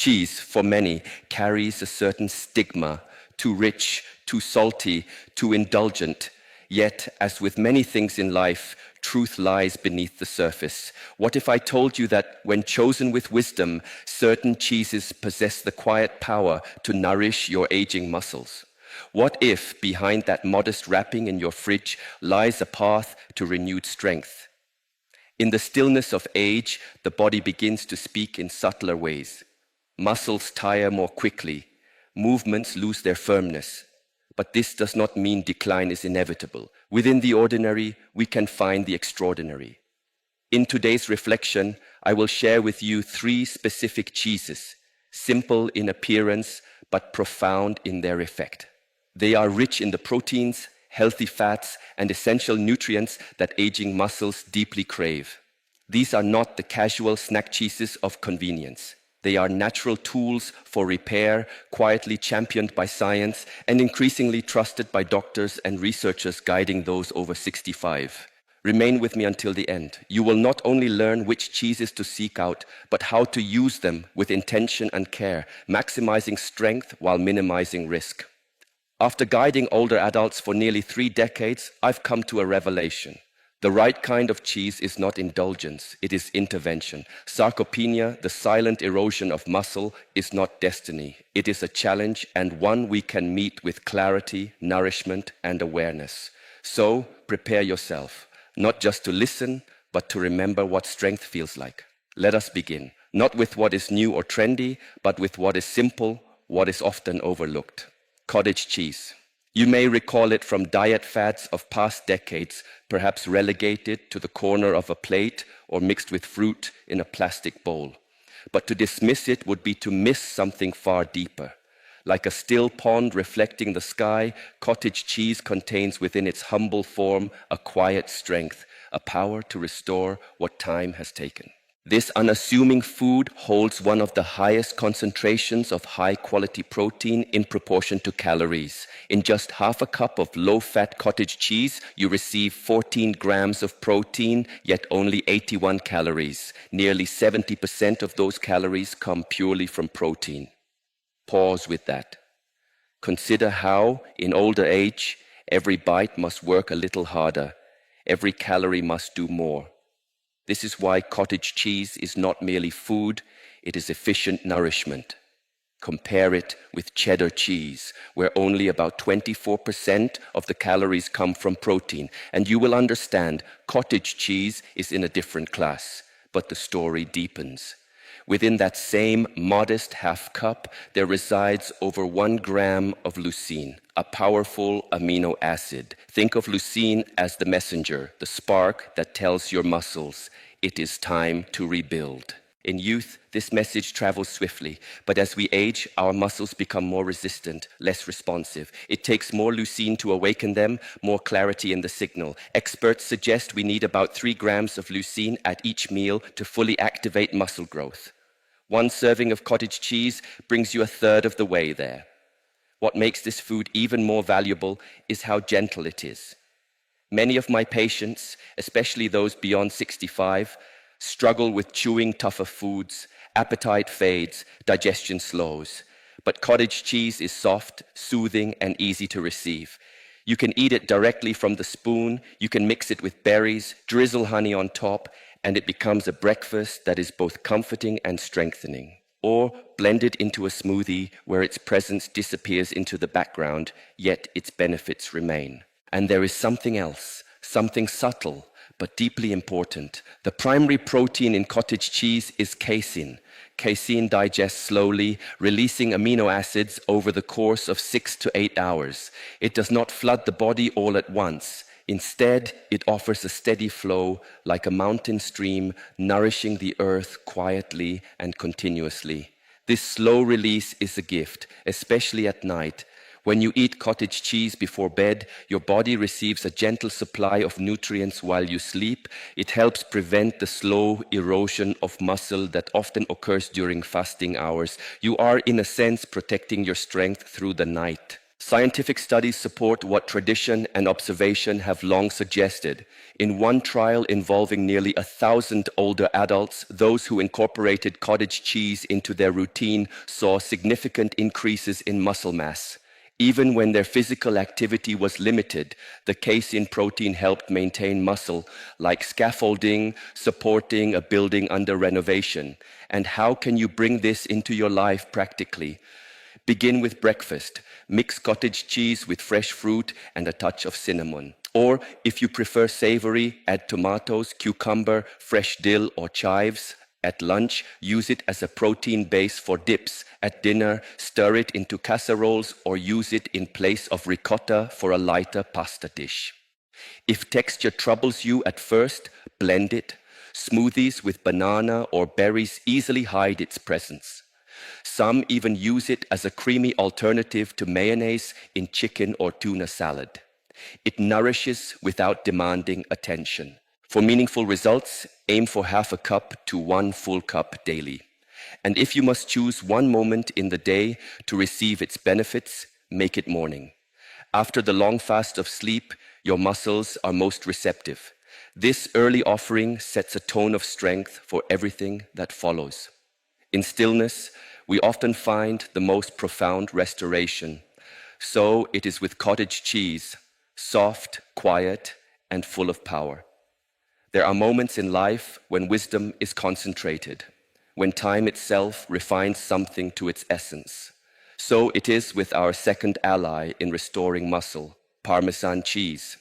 Cheese, for many, carries a certain stigma, too rich, too salty, too indulgent. Yet, as with many things in life, truth lies beneath the surface. What if I told you that when chosen with wisdom, certain cheeses possess the quiet power to nourish your aging muscles? What if behind that modest wrapping in your fridge lies a path to renewed strength? In the stillness of age, the body begins to speak in subtler ways. Muscles tire more quickly, movements lose their firmness. But this does not mean decline is inevitable. Within the ordinary, we can find the extraordinary. In today's reflection, I will share with you 3 specific cheeses, simple in appearance, but profound in their effect. They are rich in the proteins, healthy fats, and essential nutrients that aging muscles deeply crave. These are not the casual snack cheeses of convenience. They are natural tools for repair, quietly championed by science and increasingly trusted by doctors and researchers guiding those over 65. Remain with me until the end. You will not only learn which cheeses to seek out, but how to use them with intention and care, maximizing strength while minimizing risk. After guiding older adults for nearly 3 decades, I've come to a revelation. The right kind of cheese is not indulgence, it is intervention. Sarcopenia, the silent erosion of muscle, is not destiny. It is a challenge and one we can meet with clarity, nourishment, and awareness. So, prepare yourself, not just to listen, but to remember what strength feels like. Let us begin, not with what is new or trendy, but with what is simple, what is often overlooked. Cottage cheese. You may recall it from diet fads of past decades, perhaps relegated to the corner of a plate or mixed with fruit in a plastic bowl. But to dismiss it would be to miss something far deeper. Like a still pond reflecting the sky, cottage cheese contains within its humble form a quiet strength, a power to restore what time has taken. This unassuming food holds one of the highest concentrations of high-quality protein in proportion to calories. In just half a cup of low-fat cottage cheese, you receive 14 grams of protein, yet only 81 calories. Nearly 70% of those calories come purely from protein. Pause with that. Consider how, in older age, every bite must work a little harder. Every calorie must do more. This is why cottage cheese is not merely food, it is efficient nourishment. Compare it with cheddar cheese, where only about 24% of the calories come from protein, and you will understand cottage cheese is in a different class, but the story deepens. Within that same modest half cup, there resides over 1 gram of leucine, a powerful amino acid. Think of leucine as the messenger, the spark that tells your muscles, it is time to rebuild. In youth, this message travels swiftly, but as we age, our muscles become more resistant, less responsive. It takes more leucine to awaken them, more clarity in the signal. Experts suggest we need about 3 grams of leucine at each meal to fully activate muscle growth. 1 serving of cottage cheese brings you a third of the way there. What makes this food even more valuable is how gentle it is. Many of my patients, especially those beyond 65, struggle with chewing tougher foods, appetite fades, digestion slows. But cottage cheese is soft, soothing, and easy to receive. You can eat it directly from the spoon, you can mix it with berries, drizzle honey on top, and it becomes a breakfast that is both comforting and strengthening. Or blend it into a smoothie where its presence disappears into the background, yet its benefits remain. And there is something else, something subtle, but deeply important. The primary protein in cottage cheese is casein. Casein digests slowly, releasing amino acids over the course of 6 to 8 hours. It does not flood the body all at once. Instead, it offers a steady flow like a mountain stream, nourishing the earth quietly and continuously. This slow release is a gift, especially at night. When you eat cottage cheese before bed, your body receives a gentle supply of nutrients while you sleep. It helps prevent the slow erosion of muscle that often occurs during fasting hours. You are, in a sense, protecting your strength through the night. Scientific studies support what tradition and observation have long suggested. In one trial involving nearly 1,000 older adults, those who incorporated cottage cheese into their routine saw significant increases in muscle mass. Even when their physical activity was limited, the casein protein helped maintain muscle, like scaffolding, supporting a building under renovation. And how can you bring this into your life practically? Begin with breakfast. Mix cottage cheese with fresh fruit and a touch of cinnamon. Or, if you prefer savory, add tomatoes, cucumber, fresh dill, or chives. At lunch, use it as a protein base for dips. At dinner, stir it into casseroles or use it in place of ricotta for a lighter pasta dish. If texture troubles you at first, blend it. Smoothies with banana or berries easily hide its presence. Some even use it as a creamy alternative to mayonnaise in chicken or tuna salad. It nourishes without demanding attention. For meaningful results, aim for half a cup to 1 full cup daily. And if you must choose one moment in the day to receive its benefits, make it morning. After the long fast of sleep, your muscles are most receptive. This early offering sets a tone of strength for everything that follows. In stillness, we often find the most profound restoration. So it is with cottage cheese, soft, quiet, and full of power. There are moments in life when wisdom is concentrated, when time itself refines something to its essence. So it is with our second ally in restoring muscle, Parmesan cheese.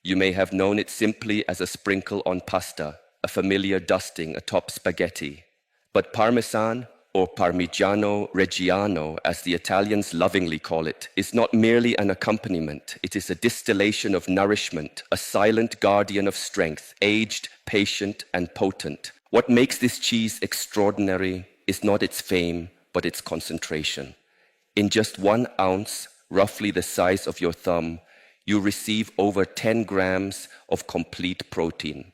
You may have known it simply as a sprinkle on pasta, a familiar dusting atop spaghetti. But Parmesan, or Parmigiano Reggiano, as the Italians lovingly call it, is not merely an accompaniment. It is a distillation of nourishment, a silent guardian of strength, aged, patient, and potent. What makes this cheese extraordinary is not its fame, but its concentration. In just 1 ounce, roughly the size of your thumb, you receive over 10 grams of complete protein.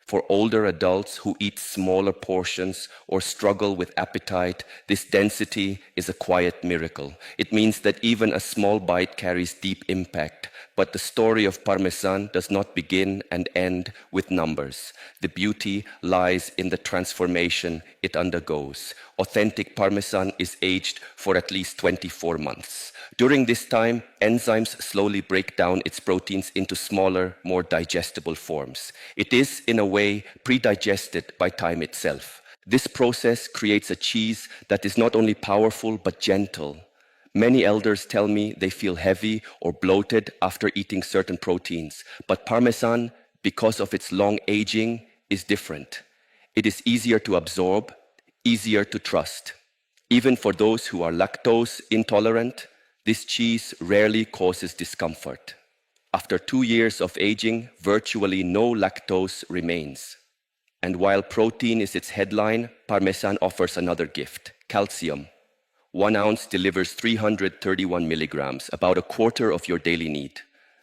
For older adults who eat smaller portions or struggle with appetite, this density is a quiet miracle. It means that even a small bite carries deep impact. But the story of Parmesan does not begin and end with numbers. The beauty lies in the transformation it undergoes. Authentic Parmesan is aged for at least 24 months. During this time, enzymes slowly break down its proteins into smaller, more digestible forms. It is, in a way, pre-digested by time itself. This process creates a cheese that is not only powerful but gentle. Many elders tell me they feel heavy or bloated after eating certain proteins, but Parmesan, because of its long aging, is different. It is easier to absorb, easier to trust. Even for those who are lactose intolerant, this cheese rarely causes discomfort. After 2 years of aging, virtually no lactose remains. And while protein is its headline, Parmesan offers another gift, calcium. 1 ounce delivers 331 milligrams, about a quarter of your daily need.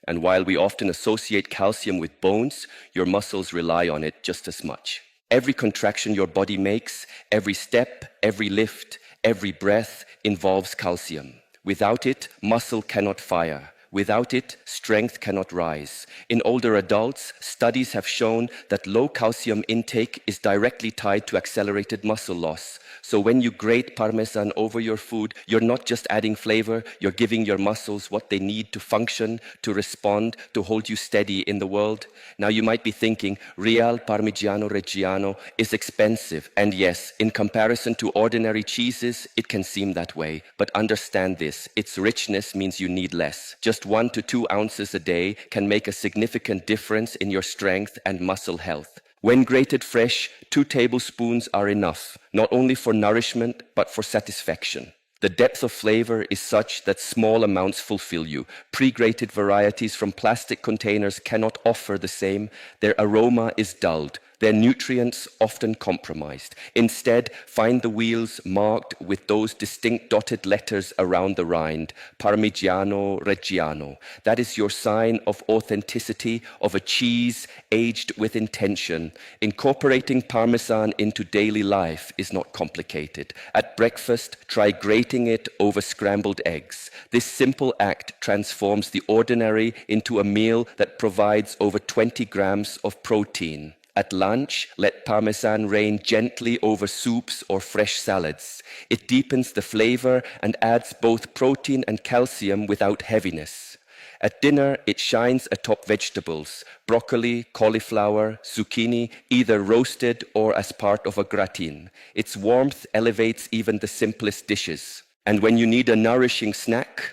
And while we often associate calcium with bones, your muscles rely on it just as much. Every contraction your body makes, every step, every lift, every breath involves calcium. Without it, muscle cannot fire. Without it, strength cannot rise. In older adults, studies have shown that low calcium intake is directly tied to accelerated muscle loss. So when you grate Parmesan over your food, you're not just adding flavor, you're giving your muscles what they need to function, to respond, to hold you steady in the world. Now you might be thinking, Real Parmigiano Reggiano is expensive. And yes, in comparison to ordinary cheeses, it can seem that way. But understand this, its richness means you need less. Just 1 to 2 ounces a day can make a significant difference in your strength and muscle health. When grated fresh, 2 tablespoons are enough, not only for nourishment, but for satisfaction. The depth of flavor is such that small amounts fulfill you. Pre-grated varieties from plastic containers cannot offer the same. Their aroma is dulled. their nutrients often compromised. Instead, find the wheels marked with those distinct dotted letters around the rind, Parmigiano Reggiano. That is your sign of authenticity, of a cheese aged with intention. Incorporating Parmesan into daily life is not complicated. At breakfast, try grating it over scrambled eggs. This simple act transforms the ordinary into a meal that provides over 20 grams of protein. At lunch, let Parmesan rain gently over soups or fresh salads. It deepens the flavor and adds both protein and calcium without heaviness. At dinner, it shines atop vegetables, broccoli, cauliflower, zucchini, either roasted or as part of a gratin. Its warmth elevates even the simplest dishes. And when you need a nourishing snack,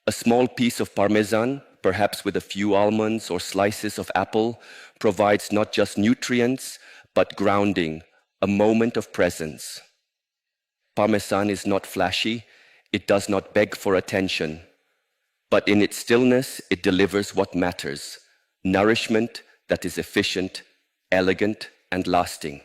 a small piece of Parmesan, perhaps with a few almonds or slices of apple, provides not just nutrients, but grounding, a moment of presence. Parmesan is not flashy, it does not beg for attention, but in its stillness, it delivers what matters: nourishment that is efficient, elegant, and lasting.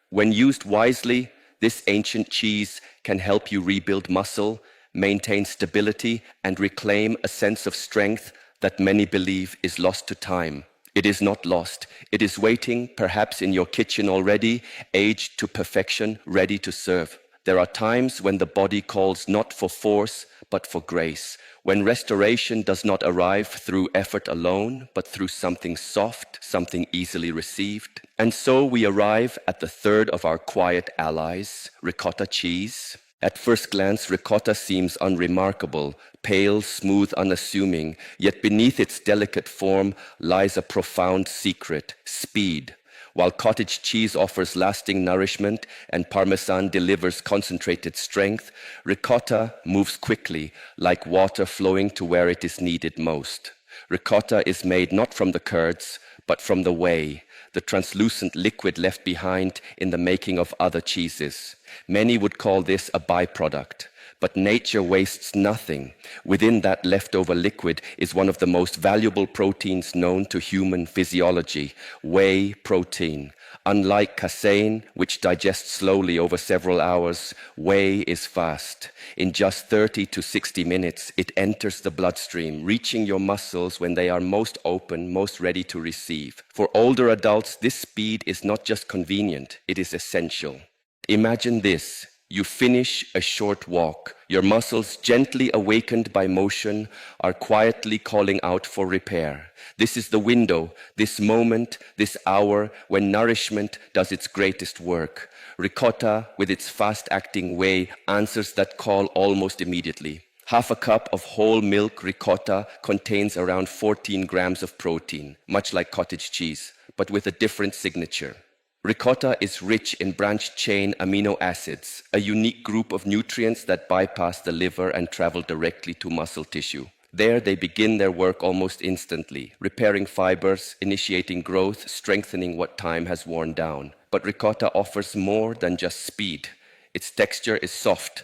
When used wisely, this ancient cheese can help you rebuild muscle, maintain stability, and reclaim a sense of strength that many believe is lost to time. It is not lost. It is waiting, perhaps in your kitchen already, aged to perfection, ready to serve. There are times when the body calls not for force, but for grace, when restoration does not arrive through effort alone, but through something soft, something easily received. And so we arrive at the third of our quiet allies, ricotta cheese. At first glance, ricotta seems unremarkable, pale, smooth, unassuming, yet beneath its delicate form lies a profound secret: speed. While cottage cheese offers lasting nourishment and Parmesan delivers concentrated strength, ricotta moves quickly, like water flowing to where it is needed most. Ricotta is made not from the curds, but from the whey, the translucent liquid left behind in the making of other cheeses. Many would call this a byproduct, but nature wastes nothing. Within that leftover liquid is one of the most valuable proteins known to human physiology: whey protein. Unlike casein, which digests slowly over several hours, whey is fast. In just 30 to 60 minutes, it enters the bloodstream, reaching your muscles when they are most open, most ready to receive. For older adults, this speed is not just convenient, it is essential. Imagine this. You finish a short walk. Your muscles, gently awakened by motion, are quietly calling out for repair. This is the window, this moment, this hour when nourishment does its greatest work. Ricotta, with its fast-acting whey, answers that call almost immediately. Half a cup of whole milk ricotta contains around 14 grams of protein, much like cottage cheese, but with a different signature. Ricotta is rich in branched-chain amino acids, a unique group of nutrients that bypass the liver and travel directly to muscle tissue. There they begin their work almost instantly, repairing fibers, initiating growth, strengthening what time has worn down. But ricotta offers more than just speed. Its texture is soft,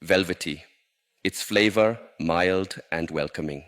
velvety. Its flavor, mild and welcoming.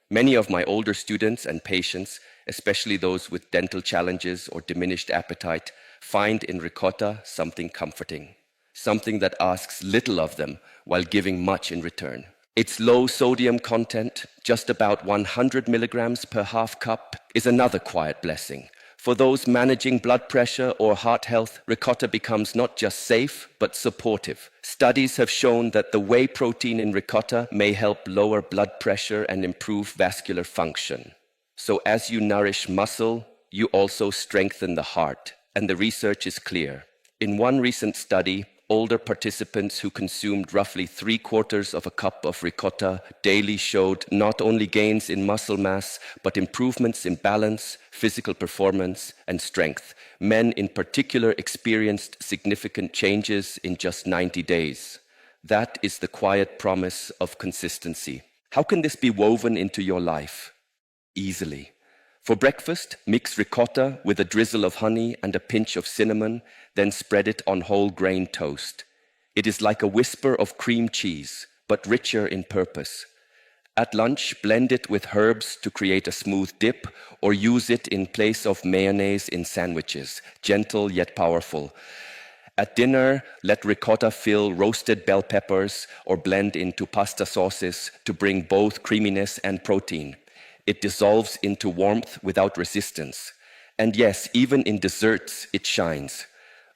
Many of my older students and patients, especially those with dental challenges or diminished appetite, find in ricotta something comforting, something that asks little of them while giving much in return. Its low sodium content, just about 100 milligrams per half cup, is another quiet blessing. For those managing blood pressure or heart health, ricotta becomes not just safe, but supportive. Studies have shown that the whey protein in ricotta may help lower blood pressure and improve vascular function. So as you nourish muscle, you also strengthen the heart, and the research is clear. In one recent study, older participants who consumed roughly 3/4 of a cup of ricotta daily showed not only gains in muscle mass, but improvements in balance, physical performance, and strength. Men in particular experienced significant changes in just 90 days. That is the quiet promise of consistency. How can this be woven into your life? Easily. For breakfast, mix ricotta with a drizzle of honey and a pinch of cinnamon, then spread it on whole grain toast. It is like a whisper of cream cheese, but richer in purpose. At lunch, blend it with herbs to create a smooth dip, or use it in place of mayonnaise in sandwiches, gentle yet powerful. At dinner, let ricotta fill roasted bell peppers or blend into pasta sauces to bring both creaminess and protein. It dissolves into warmth without resistance. And yes, even in desserts, it shines.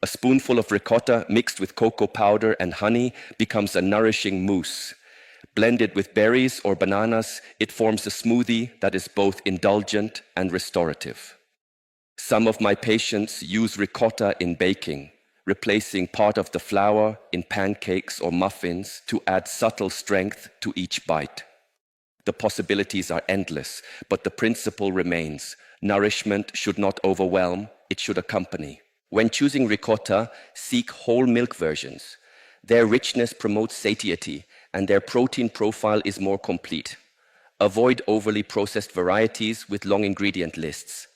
A spoonful of ricotta mixed with cocoa powder and honey becomes a nourishing mousse. Blended with berries or bananas, it forms a smoothie that is both indulgent and restorative. Some of my patients use ricotta in baking, replacing part of the flour in pancakes or muffins to add subtle strength to each bite. The possibilities are endless, but the principle remains. Nourishment should not overwhelm, it should accompany. When choosing ricotta, seek whole milk versions. Their richness promotes satiety, and their protein profile is more complete. Avoid overly processed varieties with long ingredient lists.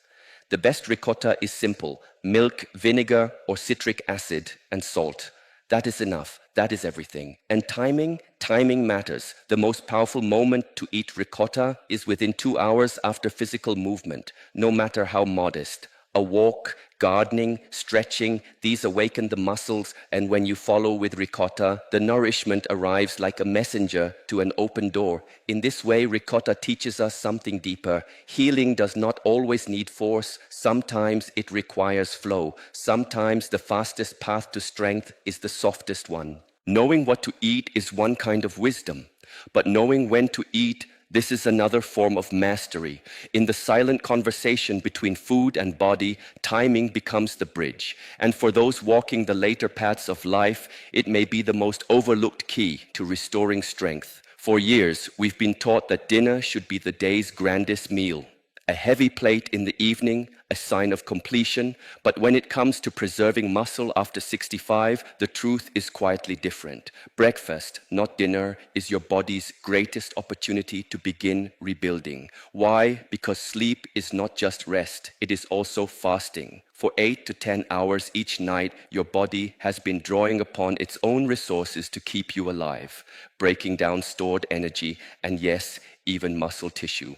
The best ricotta is simple: milk, vinegar, or citric acid, and salt. That is enough. That is everything. And timing matters. The most powerful moment to eat ricotta is within 2 hours after physical movement, no matter how modest. A walk, gardening, stretching, these awaken the muscles, and when you follow with ricotta, the nourishment arrives like a messenger to an open door. In this way, ricotta teaches us something deeper. Healing does not always need force. Sometimes it requires flow. Sometimes the fastest path to strength is the softest one. Knowing what to eat is one kind of wisdom, but knowing when to eat, this is another form of mastery. In the silent conversation between food and body, timing becomes the bridge. And for those walking the later paths of life, it may be the most overlooked key to restoring strength. For years, we've been taught that dinner should be the day's grandest meal. A heavy plate in the evening, a sign of completion, but when it comes to preserving muscle after 65, the truth is quietly different. Breakfast, not dinner, is your body's greatest opportunity to begin rebuilding. Why? Because sleep is not just rest, it is also fasting. For 8 to 10 hours each night, your body has been drawing upon its own resources to keep you alive, breaking down stored energy and, yes, even muscle tissue.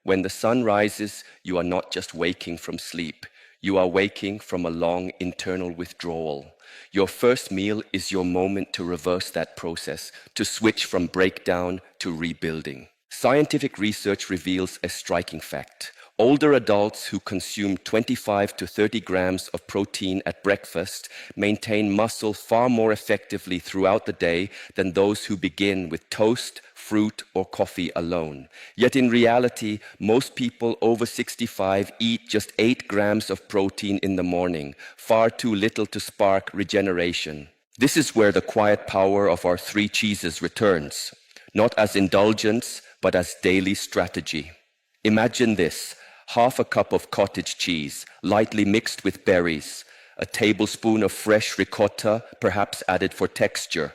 When the sun rises, you are not just waking from sleep. You are waking from a long internal withdrawal. Your first meal is your moment to reverse that process, to switch from breakdown to rebuilding. Scientific research reveals a striking fact. Older adults who consume 25 to 30 grams of protein at breakfast maintain muscle far more effectively throughout the day than those who begin with toast, fruit, or coffee alone. Yet in reality, most people over 65 eat just 8 grams of protein in the morning, far too little to spark regeneration. This is where the quiet power of our 3 cheeses returns, not as indulgence, but as daily strategy. Imagine this: half a cup of cottage cheese, lightly mixed with berries, a tablespoon of fresh ricotta, perhaps added for texture,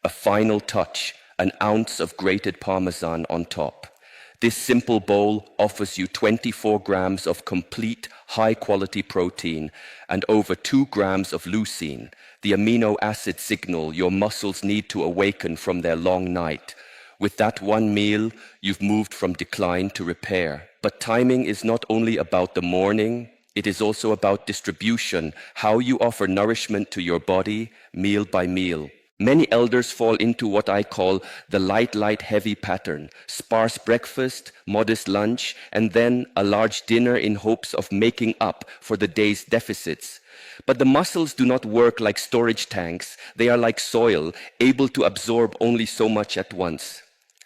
a final touch, an ounce of grated parmesan on top. This simple bowl offers you 24 grams of complete, high-quality protein and over 2 grams of leucine, the amino acid signal your muscles need to awaken from their long night. With that one meal, you've moved from decline to repair. But timing is not only about the morning, it is also about distribution, how you offer nourishment to your body, meal by meal. Many elders fall into what I call the light, heavy pattern: sparse breakfast, modest lunch, and then a large dinner in hopes of making up for the day's deficits. But the muscles do not work like storage tanks. They are like soil, able to absorb only so much at once.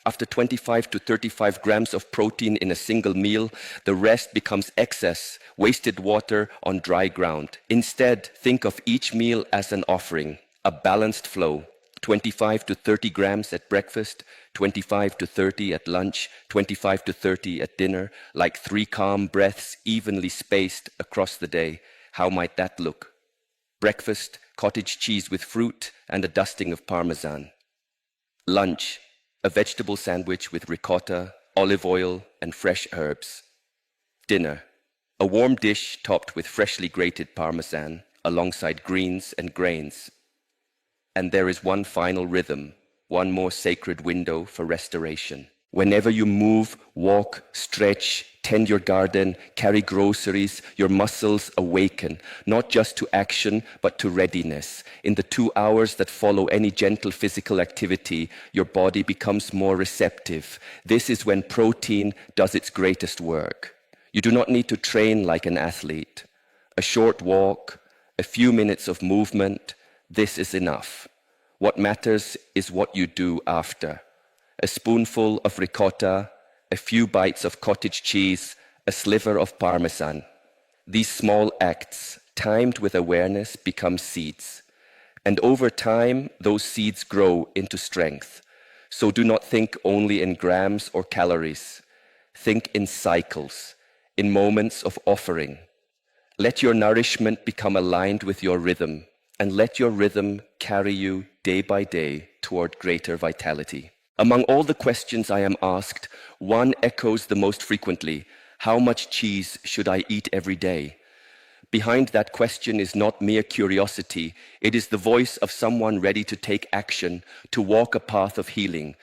After 25 to 35 grams of protein in a single meal, the rest becomes excess, wasted water on dry ground. Instead, think of each meal as an offering, a balanced flow: 25 to 30 grams at breakfast, 25 to 30 at lunch, 25 to 30 at dinner, like 3 calm breaths evenly spaced across the day. How might that look? Breakfast, cottage cheese with fruit and a dusting of parmesan. Lunch, a vegetable sandwich with ricotta, olive oil, and fresh herbs. Dinner, a warm dish topped with freshly grated parmesan alongside greens and grains. And there is one final rhythm, one more sacred window for restoration. Whenever you move, walk, stretch, tend your garden, carry groceries, your muscles awaken, not just to action, but to readiness. In the 2 hours that follow any gentle physical activity, your body becomes more receptive. This is when protein does its greatest work. You do not need to train like an athlete. A short walk, a few minutes of movement, this is enough. What matters is what you do after. A spoonful of ricotta, a few bites of cottage cheese, a sliver of parmesan. These small acts, timed with awareness, become seeds. And over time, those seeds grow into strength. So do not think only in grams or calories. Think in cycles, in moments of offering. Let your nourishment become aligned with your rhythm, and let your rhythm carry you day by day toward greater vitality. Among all the questions I am asked, one echoes the most frequently: how much cheese should I eat every day? Behind that question is not mere curiosity, it is the voice of someone ready to take action, to walk a path of healing.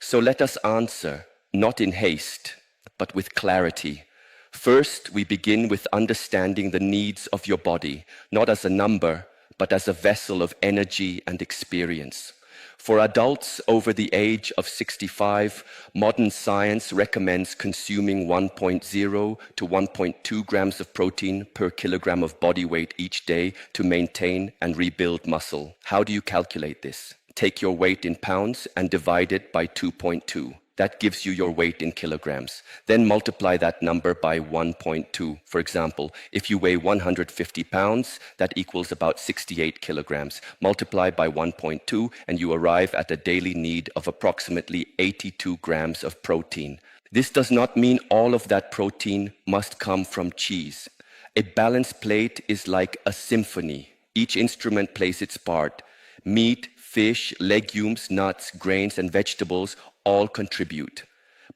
So let us answer, not in haste, but with clarity. First, we begin with understanding the needs of your body, not as a number, but as a vessel of energy and experience. For adults over the age of 65, modern science recommends consuming 1.0 to 1.2 grams of protein per kilogram of body weight each day to maintain and rebuild muscle. How do you calculate this? Take your weight in pounds and divide it by 2.2. That gives you your weight in kilograms. Then multiply that number by 1.2. For example, if you weigh 150 pounds, that equals about 68 kilograms. Multiply by 1.2 and you arrive at a daily need of approximately 82 grams of protein. This does not mean all of that protein must come from cheese. A balanced plate is like a symphony. Each instrument plays its part. Meat, fish, legumes, nuts, grains, and vegetables all contribute.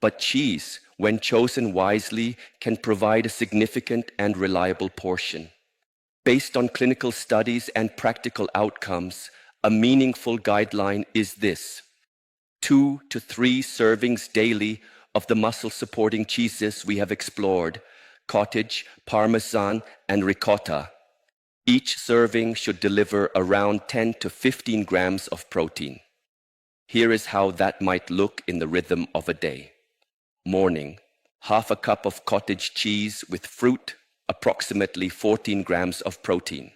But cheese, when chosen wisely, can provide a significant and reliable portion. Based on clinical studies and practical outcomes, a meaningful guideline is this: 2 to 3 servings daily of the muscle-supporting cheeses we have explored: cottage, parmesan, and ricotta. Each serving should deliver around 10 to 15 grams of protein. Here is how that might look in the rhythm of a day. Morning, half a cup of cottage cheese with fruit, approximately 14 grams of protein.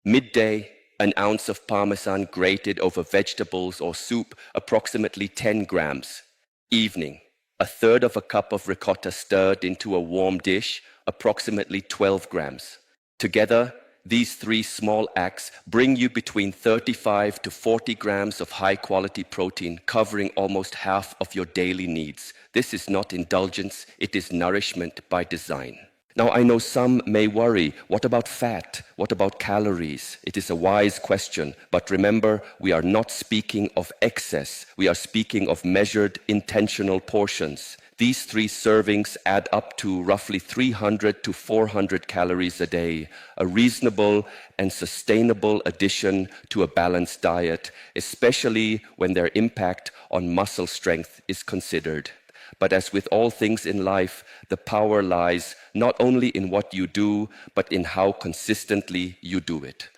Midday, an ounce of parmesan grated over vegetables or soup, approximately 10 grams. Evening, a third of a cup of ricotta stirred into a warm dish, approximately 12 grams. Together, these 3 small acts bring you between 35 to 40 grams of high-quality protein, covering almost half of your daily needs. This is not indulgence, it is nourishment by design. Now, I know some may worry, what about fat? What about calories? It is a wise question, but remember, we are not speaking of excess. We are speaking of measured, intentional portions. These 3 servings add up to roughly 300 to 400 calories a day, a reasonable and sustainable addition to a balanced diet, especially when their impact on muscle strength is considered. But as with all things in life, the power lies not only in what you do, but in how consistently you do it.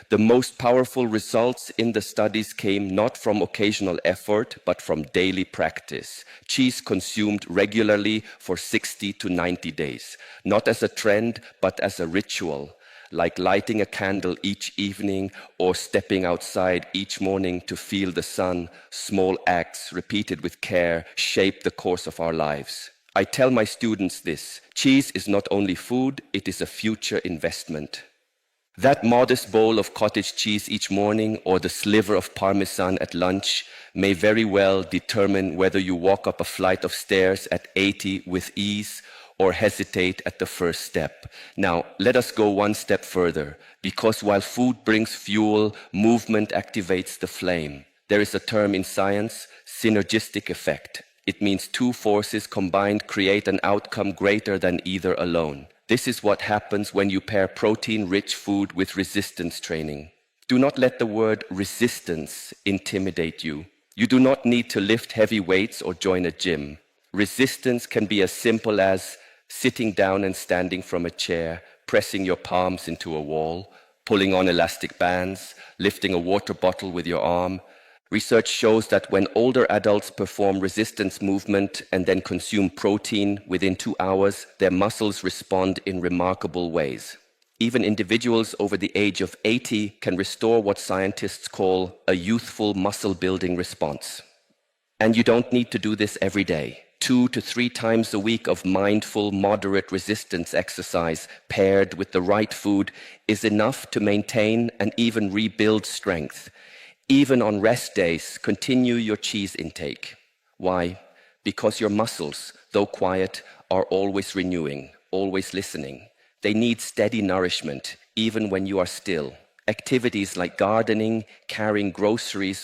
The most powerful results in the studies came not from occasional effort, but from daily practice. Cheese consumed regularly for 60 to 90 days, not as a trend, but as a ritual, like lighting a candle each evening or stepping outside each morning to feel the sun. Small acts repeated with care shape the course of our lives. I tell my students this: cheese is not only food, it is a future investment. That modest bowl of cottage cheese each morning or the sliver of parmesan at lunch may very well determine whether you walk up a flight of stairs at 80 with ease or hesitate at the first step. Now, let us go one step further, because while food brings fuel, movement activates the flame. There is a term in science, synergistic effect. It means 2 forces combined create an outcome greater than either alone. This is what happens when you pair protein-rich food with resistance training. Do not let the word resistance intimidate you. You do not need to lift heavy weights or join a gym. Resistance can be as simple as sitting down and standing from a chair, pressing your palms into a wall, pulling on elastic bands, lifting a water bottle with your arm. Research shows that when older adults perform resistance movement and then consume protein within 2 hours, their muscles respond in remarkable ways. Even individuals over the age of 80 can restore what scientists call a youthful muscle-building response. And you don't need to do this every day. 2 to 3 times a week of mindful, moderate resistance exercise paired with the right food is enough to maintain and even rebuild strength. Even on rest days, continue your cheese intake. Why? Because your muscles, though quiet, are always renewing, always listening. They need steady nourishment, even when you are still. Activities like gardening, carrying groceries,